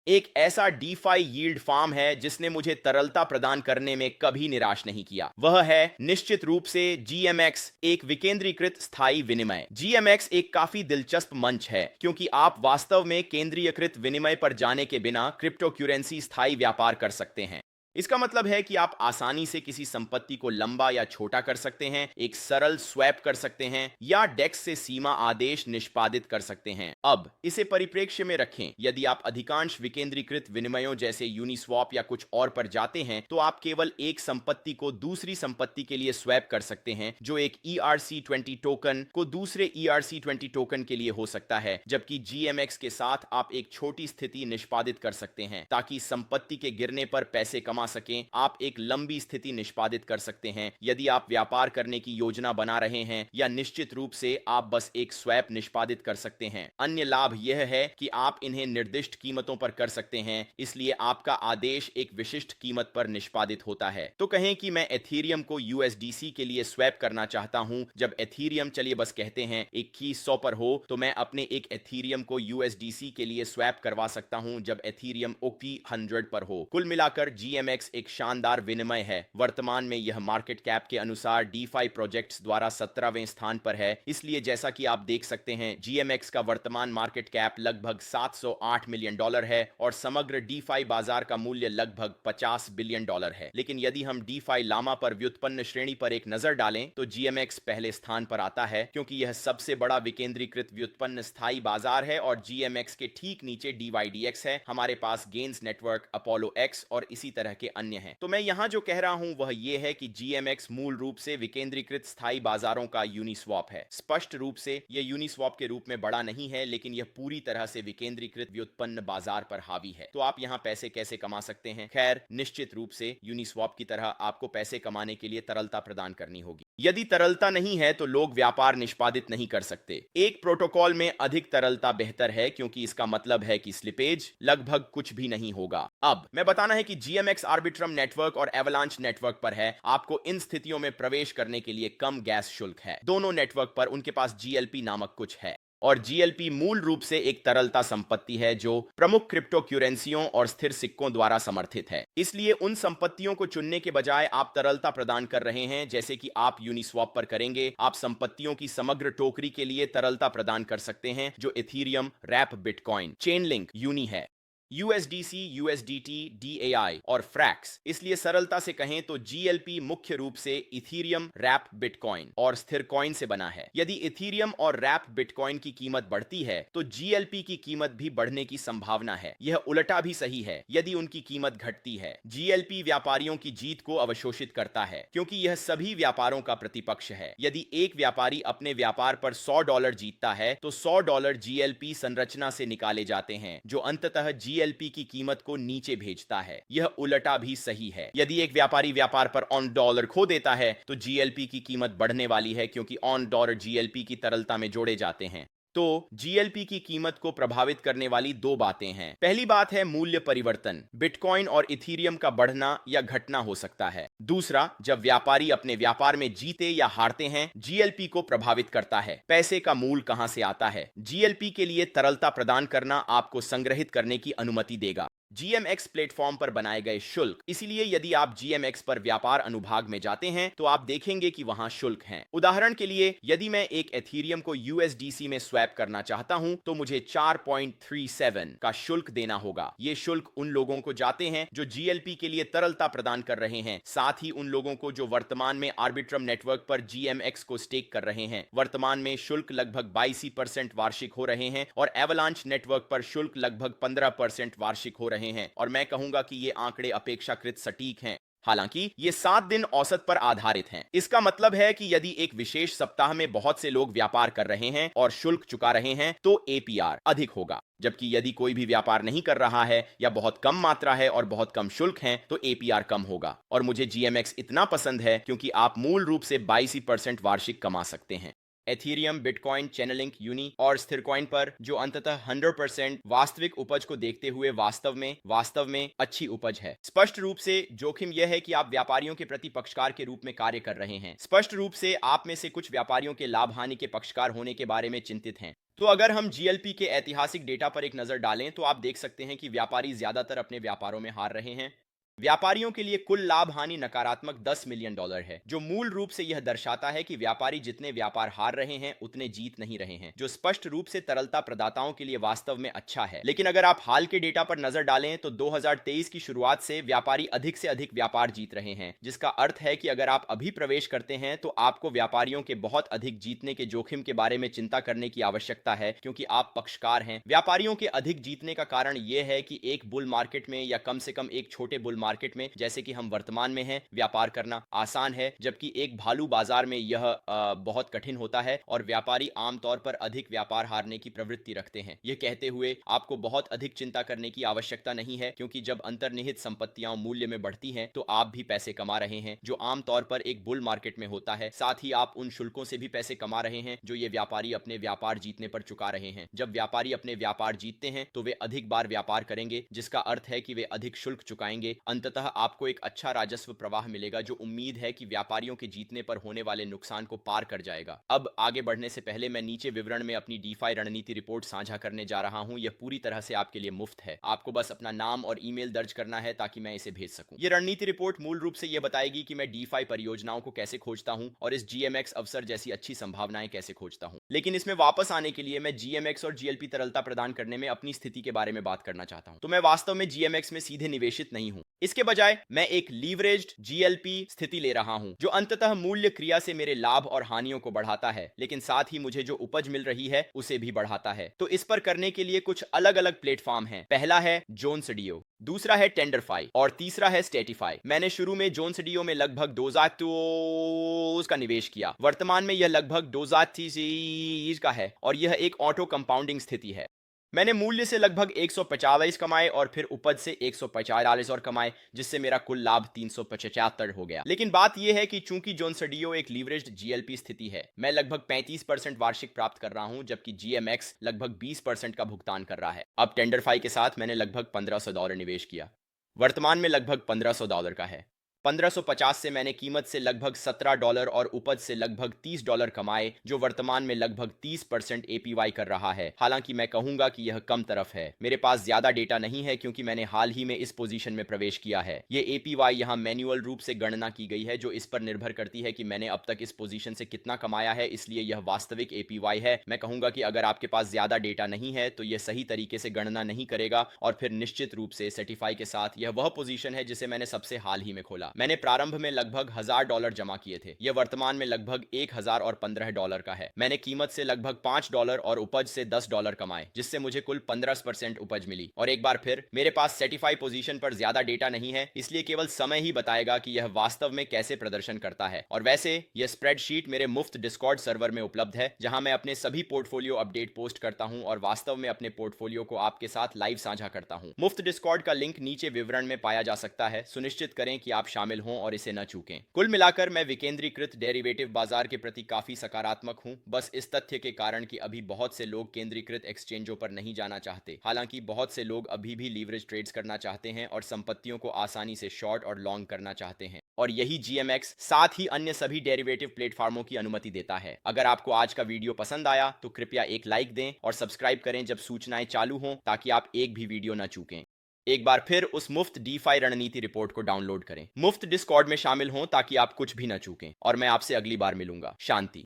एक ऐसा DeFi yield farm है जिसने मुझे तरलता प्रदान करने में कभी निराश नहीं किया। वह है निश्चित रूप से जीएमएक्स, एक विकेंद्रीकृत स्थायी विनिमय। जीएमएक्स एक काफी दिलचस्प मंच है क्योंकि आप वास्तव में केंद्रीयकृत विनिमय पर जाने के बिना क्रिप्टो करेंसी स्थायी व्यापार कर सकते हैं। इसका मतलब है कि आप आसानी से किसी संपत्ति को लंबा या छोटा कर सकते हैं, एक सरल स्वैप कर सकते हैं या डेक्स से सीमा आदेश निष्पादित कर सकते हैं। अब इसे परिप्रेक्ष्य में रखें, यदि आप अधिकांश विकेंद्रीकृत विनिमयों जैसे यूनिस्वैप या कुछ और पर जाते हैं तो आप केवल एक संपत्ति को दूसरी संपत्ति के लिए स्वैप कर सकते हैं, जो एक ERC20 टोकन को दूसरे ERC20 टोकन के लिए हो सकता है, जबकि GMX के साथ आप एक छोटी स्थिति निष्पादित कर सकते हैं ताकि संपत्ति के गिरने पर पैसे कमा सकें। आप एक लंबी स्थिति निष्पादित कर सकते हैं यदि आप व्यापार करने की योजना बना रहे हैं, या निश्चित रूप से आप बस एक स्वैप निष्पादित कर सकते हैं। अन्य लाभ यह है कि आप इन्हें निर्दिष्ट कीमतों पर कर सकते हैं, इसलिए आपका आदेश एक विशिष्ट कीमत पर निष्पादित होता है। तो कहें कि मैं एथीरियम को USDC के लिए स्वैप करना चाहता हूं। जब एथीरियम, चलिए बस कहते हैं 2100 पर हो, तो मैं अपने एक एथीरियम को USDC के लिए स्वैप करवा सकता हूं जब एथीरियम OP100 पर हो। कुल मिलाकर GMX एक शानदार विनिमय है। वर्तमान में यह मार्केट कैप के अनुसार DeFi प्रोजेक्ट्स द्वारा 17वें स्थान पर है। इसलिए जैसा कि आप देख सकते हैं, GMX का वर्तमान मार्केट कैप लगभग $708 मिलियन है और समग्र DeFi बाजार का मूल्य लगभग $50 बिलियन है। लेकिन यदि हम DeFi लामा पर व्युत्पन्न श्रेणी पर एक नजर डालें तो GMX पहले स्थान पर आता है क्योंकि यह सबसे बड़ा विकेंद्रीकृत व्युत्पन्न स्थायी बाजार है और GMX के ठीक नीचे DYDX है। हमारे पास गेन्स नेटवर्क, अपोलो X और इसी तरह के अन्य हैं। तो मैं यहां जो कह रहा हूं वह यह है कि GMX मूल रूप से विकेंद्रीकृत स्थायी बाजारों का यूनिस्वैप है। स्पष्ट रूप से यह यूनिस्वैप के रूप में बड़ा नहीं है, लेकिन यह पूरी तरह से विकेंद्रीकृत व्युत्पन्न बाजार पर हावी है। तो आप यहां पैसे कैसे कमा सकते हैं? खैर, निश्चित रूप से यूनिस्वैप की तरह आपको पैसे कमाने के लिए तरलता प्रदान करनी होगी। यदि तरलता नहीं है तो लोग व्यापार निष्पादित नहीं कर सकते। एक प्रोटोकॉल में अधिक तरलता बेहतर है क्योंकि इसका मतलब है कि स्लिपेज लगभग कुछ भी नहीं होगा। अब मैं बताना है कि GMX आर्बिट्रम नेटवर्क और एवलांच नेटवर्क पर है। आपको इन स्थितियों में प्रवेश करने के लिए कम गैस शुल्क है। दोनों नेटवर्क पर उनके पास GLP नामक कुछ है और GLP मूल रूप से एक तरलता संपत्ति है जो प्रमुख क्रिप्टो करेंसियों और स्थिर सिक्कों द्वारा समर्थित है। इसलिए उन संपत्तियों को चुनने के बजाय आप तरलता प्रदान कर रहे हैं, जैसे कि आप यूनिस्वैप पर करेंगे। आप संपत्तियों की समग्र टोकरी के लिए तरलता प्रदान कर सकते हैं, जो Ethereum, wrap Bitcoin, Chainlink, Uni है, USDC, USDT, DAI और फ्रैक्स। इसलिए सरलता से कहें तो GLP मुख्य रूप से इथीरियम, रैप बिटकॉइन और स्थिर कॉइन से बना है। यदि इथीरियम और रैप बिटकॉइन की कीमत बढ़ती है तो GLP की कीमत भी बढ़ने की संभावना है। यह उल्टा भी सही है यदि उनकी कीमत घटती है। GLP व्यापारियों की जीत को अवशोषित करता है क्योंकि यह सभी व्यापारों का प्रतिपक्ष है। यदि एक व्यापारी अपने व्यापार पर $100 जीतता है तो $100 GLP संरचना से निकाले जाते हैं, जो अंततः GLP की कीमत को नीचे भेजता है। यह उल्टा भी सही है। यदि एक व्यापारी व्यापार पर ऑन डॉलर खो देता है तो GLP की कीमत बढ़ने वाली है क्योंकि ऑन डॉलर GLP की तरलता में जोड़े जाते हैं। तो GLP की कीमत को प्रभावित करने वाली दो बातें हैं। पहली बात है मूल्य परिवर्तन। बिटकॉइन और इथीरियम का बढ़ना या घटना हो सकता है। दूसरा, जब व्यापारी अपने व्यापार में जीते या हारते हैं, GLP को प्रभावित करता है। पैसे का मूल कहां से आता है? GLP के लिए तरलता प्रदान करना आपको संग्रहित करने की अनुमति देगा। GMX प्लेटफॉर्म पर बनाए गए शुल्क। इसलिए यदि आप GMX पर व्यापार अनुभाग में जाते हैं तो आप देखेंगे कि वहां शुल्क हैं। उदाहरण के लिए, यदि मैं एक एथीरियम को USDC में स्वैप करना चाहता हूं तो मुझे 4.37 का शुल्क देना होगा। ये शुल्क उन लोगों को जाते हैं जो GLP के लिए तरलता प्रदान कर रहे हैं, साथ ही उन लोगों को जो वर्तमान में आर्बिट्रम नेटवर्क पर GMX को स्टेक कर रहे हैं। वर्तमान में शुल्क लगभग 22% वार्षिक हो रहे हैं और एवलांच नेटवर्क पर शुल्क लगभग 15% वार्षिक हो रहे हैं, और मैं कहूंगा कि ये आंकड़े अपेक्षाकृत सटीक हैं। हालांकि ये 7 दिन औसत पर आधारित हैं। इसका मतलब है कि यदि एक विशेष सप्ताह में बहुत से लोग व्यापार कर रहे हैं और शुल्क चुका रहे हैं तो APR अधिक होगा, जबकि यदि कोई भी व्यापार नहीं कर रहा है या बहुत कम मात्रा है और बहुत कम शुल्क है तो APR कम होगा। और मुझे GMX इतना पसंद है क्योंकि आप मूल रूप से 22% वार्षिक कमा सकते हैं। एथीरियम, बिटकॉइन, चैनलिंक, यूनी और स्थिरकॉइन पर, जो अंततः 100% वास्तविक उपज को देखते हुए वास्तव में अच्छी उपज है। स्पष्ट रूप से जोखिम यह है कि आप व्यापारियों के प्रति पक्षकार के रूप में कार्य कर रहे हैं। स्पष्ट रूप से आप में से कुछ व्यापारियों के लाभ हानि के पक्षकार होने के बारे में चिंतित हैं। तो अगर हम जीएलपी के ऐतिहासिक डेटा पर एक नजर डालें तो आप देख सकते हैं कि व्यापारी ज्यादातर अपने व्यापारों में हार रहे हैं। व्यापारियों के लिए कुल लाभ हानि नकारात्मक $10 मिलियन है, जो मूल रूप से यह दर्शाता है कि व्यापारी जितने व्यापार हार रहे हैं उतने जीत नहीं रहे हैं, जो स्पष्ट रूप से तरलता प्रदाताओं के लिए वास्तव में अच्छा है। लेकिन अगर आप हाल के डेटा पर नजर डालें तो 2023 की शुरुआत से व्यापारी अधिक से अधिक व्यापार जीत रहे हैं, जिसका अर्थ है कि अगर आप अभी प्रवेश करते हैं तो आपको व्यापारियों के बहुत अधिक जीतने के जोखिम के बारे में चिंता करने की आवश्यकता है, क्योंकि आप पक्षकार हैं। व्यापारियों के अधिक जीतने का कारण यह है कि एक बुल मार्केट में या कम से कम एक छोटे बुल मार्केट में, जैसे कि हम वर्तमान में हैं, व्यापार करना आसान है, जबकि एक भालू बाजार में यह बहुत कठिन होता है और व्यापारी आमतौर पर अधिक व्यापार हारने की प्रवृत्ति रखते हैं। यह कहते हुए आपको बहुत अधिक चिंता करने की आवश्यकता नहीं है, क्योंकि जब अंतर्निहित संपत्तियां मूल्य में बढ़ती हैं तो आप भी पैसे कमा रहे हैं, जो आमतौर पर एक बुल मार्केट में होता है। साथ ही आप उन शुल्कों से भी पैसे कमा रहे हैं जो ये व्यापारी अपने व्यापार जीतने पर चुका रहे हैं। जब व्यापारी अपने व्यापार जीतते हैं तो वे अधिक बार व्यापार करेंगे, जिसका अर्थ है कि वे अधिक शुल्क चुकाएंगे। अंततः आपको एक अच्छा राजस्व प्रवाह मिलेगा, जो उम्मीद है कि व्यापारियों के जीतने पर होने वाले नुकसान को पार कर जाएगा। अब आगे बढ़ने से पहले मैं नीचे विवरण में अपनी डीफाई रणनीति रिपोर्ट साझा करने जा रहा हूं। यह पूरी तरह से आपके लिए मुफ्त है। आपको बस अपना नाम और ईमेल दर्ज करना है ताकि मैं इसे भेज सकूं। यह रणनीति रिपोर्ट मूल रूप से यह बताएगी कि मैं डीफाई परियोजनाओं को कैसे खोजता हूं और इस जीएमएक्स अवसर जैसी अच्छी संभावनाएं कैसे खोजता हूं। लेकिन इसमें वापस आने के लिए मैं जीएमएक्स और जीएलपी तरलता प्रदान करने में अपनी स्थिति के बारे में बात करना चाहता हूं। तो मैं वास्तव में जीएमएक्स में सीधे निवेशित नहीं हूं। इसके बजाय मैं एक लीवरेज्ड जीएलपी स्थिति ले रहा हूं, जो अंततः मूल्य क्रिया से मेरे लाभ और हानियों को बढ़ाता है, लेकिन साथ ही मुझे जो उपज मिल रही है उसे भी बढ़ाता है। तो इस पर करने के लिए कुछ अलग अलग प्लेटफॉर्म हैं। पहला है जोनसडीओ, दूसरा है टेंडरफाई और तीसरा है स्टेटिफाई। मैंने शुरू में जोनसडीओ में लगभग 2000 का निवेश किया। वर्तमान में यह लगभग 2000 का है और यह एक ऑटो कंपाउंडिंग स्थिति है। मैंने मूल्य से लगभग 145 कमाए और फिर उपज से 150 और कमाए, जिससे मेरा कुल लाभ 375 हो गया। लेकिन बात यह है कि चूंकि जोनसडीओ एक लीवरेज्ड जीएलपी स्थिति है, मैं लगभग 35% वार्षिक प्राप्त कर रहा हूं, जबकि जीएमएक्स लगभग 20% का भुगतान कर रहा है। अब टेंडरफाई के साथ मैंने लगभग $1500 निवेश किया। वर्तमान में लगभग $1500 का है। 1550 से मैंने कीमत से लगभग $17 और उपज से लगभग $30 कमाए, जो वर्तमान में लगभग 30% एपीवाई कर रहा है। हालांकि मैं कहूंगा कि यह कम तरफ है। मेरे पास ज्यादा डेटा नहीं है क्योंकि मैंने हाल ही में इस पोजीशन में प्रवेश किया है। ये एपीवाई यहां मैन्युअल रूप से गणना की गई है, जो इस पर निर्भर करती है कि मैंने अब तक इस पोजीशन से कितना कमाया है, इसलिए यह वास्तविक एपीवाई है। मैं कहूंगा कि अगर आपके पास ज्यादा डेटा नहीं है तो यह सही तरीके से गणना नहीं करेगा और फिर निश्चित रूप से सर्टिफाई के साथ यह वह पोजीशन है जिसे मैंने सबसे हाल ही में खोला। मैंने प्रारंभ में लगभग $1000 जमा किए थे। यह वर्तमान में लगभग $1015 का है। मैंने कीमत से लगभग $5 और उपज से $10 कमाए, जिससे मुझे कुल 15% उपज मिली। और एक बार फिर मेरे पास सर्टिफाई पोजीशन पर ज्यादा डेटा नहीं है, इसलिए केवल समय ही बताएगा कि यह वास्तव में कैसे प्रदर्शन करता है। और वैसे यह स्प्रेडशीट मेरे मुफ्त डिस्कॉर्ड सर्वर में उपलब्ध है, जहां मैं अपने सभी पोर्टफोलियो अपडेट पोस्ट करता हूं और वास्तव में अपने पोर्टफोलियो को आपके साथ लाइव साझा करता हूं। मुफ्त डिस्कॉर्ड का लिंक नीचे विवरण में पाया जा सकता है। सुनिश्चित करें कि आप शामिल हों और इसे न चूकें। कुल मिलाकर मैं विकेंद्रीकृत डेरिवेटिव बाजार के प्रति काफी सकारात्मक हूं, बस इस तथ्य के कारण कि अभी बहुत से लोग केंद्रीकृत एक्सचेंजों पर नहीं जाना चाहते। हालांकि बहुत से लोग अभी भी लीवरेज ट्रेड्स करना चाहते हैं और संपत्तियों को आसानी से शॉर्ट और लॉन्ग करना चाहते हैं, और यही जीएमएक्स साथ ही अन्य सभी डेरिवेटिव प्लेटफॉर्मों की अनुमति देता है। अगर आपको आज का वीडियो पसंद आया तो कृपया एक लाइक दें और सब्सक्राइब करें जब सूचनाएं चालू हों, ताकि आप एक भी वीडियो न चूकें। एक बार फिर उस मुफ्त डीफाई रणनीति रिपोर्ट को डाउनलोड करें, मुफ्त डिस्कॉर्ड में शामिल हों ताकि आप कुछ भी न चूकें, और मैं आपसे अगली बार मिलूंगा। शांति।